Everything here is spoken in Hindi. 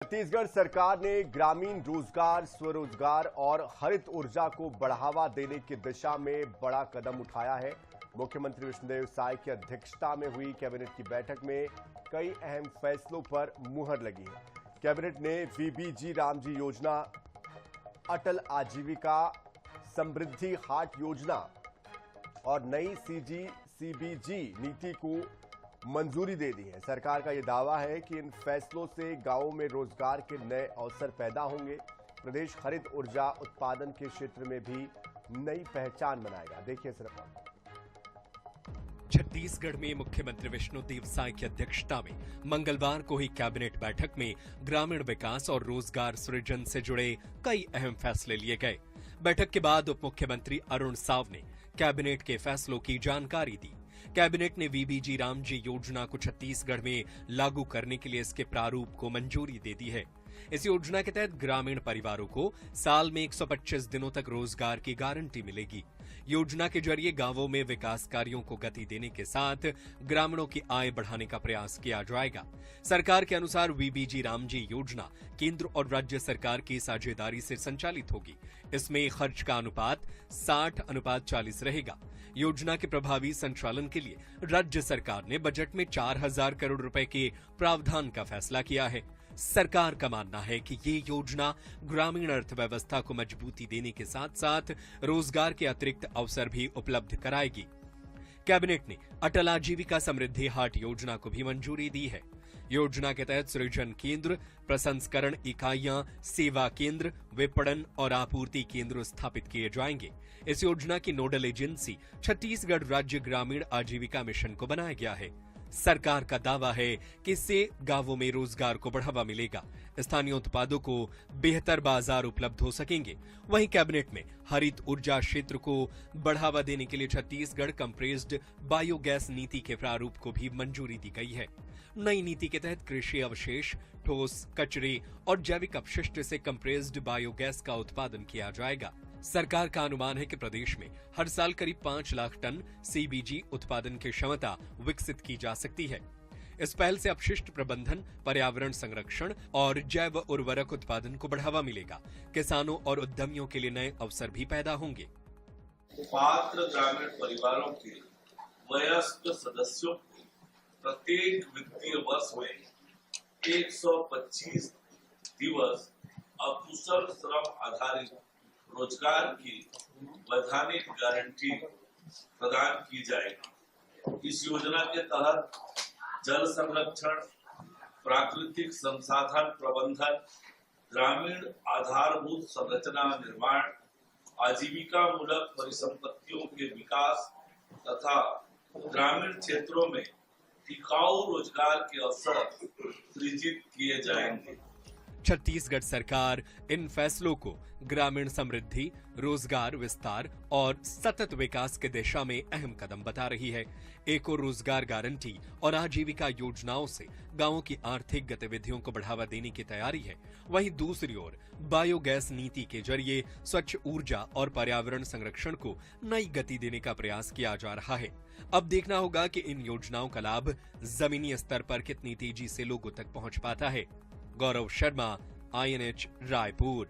छत्तीसगढ़ सरकार ने ग्रामीण रोजगार, स्वरोजगार और हरित ऊर्जा को बढ़ावा देने की दिशा में बड़ा कदम उठाया है। मुख्यमंत्री विष्णुदेव साय की अध्यक्षता में हुई कैबिनेट की बैठक में कई अहम फैसलों पर मुहर लगी है। कैबिनेट ने वीबीजी रामजी योजना, अटल आजीविका समृद्धि हाट योजना और नई सीबीजी नीति को मंजूरी दे दी है। सरकार का यह दावा है कि इन फैसलों से गांवों में रोजगार के नए अवसर पैदा होंगे। प्रदेश हरित ऊर्जा उत्पादन के क्षेत्र में भी नई पहचान बनाएगा। देखिए इस रिपोर्ट। छत्तीसगढ़ में मुख्यमंत्री विष्णुदेव साय की अध्यक्षता में मंगलवार को हुई कैबिनेट बैठक में ग्रामीण विकास और रोजगार सृजन से जुड़े कई अहम फैसले लिए गए। बैठक के बाद उप मुख्यमंत्री अरुण साव ने कैबिनेट के फैसलों की जानकारी दी। कैबिनेट ने वीबीजी रामजी योजना को छत्तीसगढ़ में लागू करने के लिए इसके प्रारूप को मंजूरी दे दी है। इस योजना के तहत ग्रामीण परिवारों को साल में 125 दिनों तक रोजगार की गारंटी मिलेगी। योजना के जरिए गांवों में विकास कार्यों को गति देने के साथ ग्रामीणों की आय बढ़ाने का प्रयास किया जाएगा। सरकार के अनुसार वीबीजी रामजी योजना केंद्र और राज्य सरकार की साझेदारी से संचालित होगी। इसमें खर्च का अनुपात 60:40 रहेगा। योजना के प्रभावी संचालन के लिए राज्य सरकार ने बजट में 4,000 करोड़ रुपए के प्रावधान का फैसला किया है। सरकार का मानना है कि ये योजना ग्रामीण अर्थव्यवस्था को मजबूती देने के साथ साथ रोजगार के अतिरिक्त अवसर भी उपलब्ध कराएगी। कैबिनेट ने अटल आजीविका समृद्धि हाट योजना को भी मंजूरी दी है। योजना के तहत सृजन केंद्र, प्रसंस्करण इकाइयां, सेवा केंद्र, विपणन और आपूर्ति केंद्र स्थापित किए जाएंगे। इस योजना की नोडल एजेंसी छत्तीसगढ़ राज्य ग्रामीण आजीविका मिशन को बनाया गया है। सरकार का दावा है कि इससे गांवों में रोजगार को बढ़ावा मिलेगा, स्थानीय उत्पादों को बेहतर बाजार उपलब्ध हो सकेंगे। वहीं कैबिनेट में हरित ऊर्जा क्षेत्र को बढ़ावा देने के लिए छत्तीसगढ़ कंप्रेस्ड बायोगैस नीति के प्रारूप को भी मंजूरी दी गई है। नई नीति के तहत कृषि अवशेष, ठोस कचरे और जैविक अपशिष्ट से कंप्रेस्ड बायोगैस का उत्पादन किया जाएगा। सरकार का अनुमान है कि प्रदेश में हर साल करीब 5 लाख टन सीबीजी उत्पादन की क्षमता विकसित की जा सकती है। इस पहल से अपशिष्ट प्रबंधन, पर्यावरण संरक्षण और जैव उर्वरक उत्पादन को बढ़ावा मिलेगा। किसानों और उद्यमियों के लिए नए अवसर भी पैदा होंगे। पात्र ग्रामीण परिवारों के वयस्क सदस्यों को प्रत्येक वित्तीय वर्ष में 125 दिवस अकुशल श्रम आधारित रोजगार की वैधानिक गारंटी प्रदान की जाएगी। इस योजना के तहत जल संरक्षण, प्राकृतिक संसाधन प्रबंधन, ग्रामीण आधारभूत संरचना निर्माण, आजीविका मूलक परिसंपत्तियों के विकास तथा ग्रामीण क्षेत्रों में टिकाऊ रोजगार के अवसर सृजित किए जाएंगे। छत्तीसगढ़ सरकार इन फैसलों को ग्रामीण समृद्धि, रोजगार विस्तार और सतत विकास की दिशा में अहम कदम बता रही है। एक और रोजगार गारंटी और आजीविका योजनाओं से गांवों की आर्थिक गतिविधियों को बढ़ावा देने की तैयारी है। वहीं दूसरी ओर बायोगैस नीति के जरिए स्वच्छ ऊर्जा और पर्यावरण संरक्षण को नई गति देने का प्रयास किया जा रहा है। अब देखना होगा कि इन योजनाओं का लाभ जमीनी स्तर पर कितनी तेजी से लोगों तक पहुंच पाता है। गौरव शर्मा, INH रायपुर।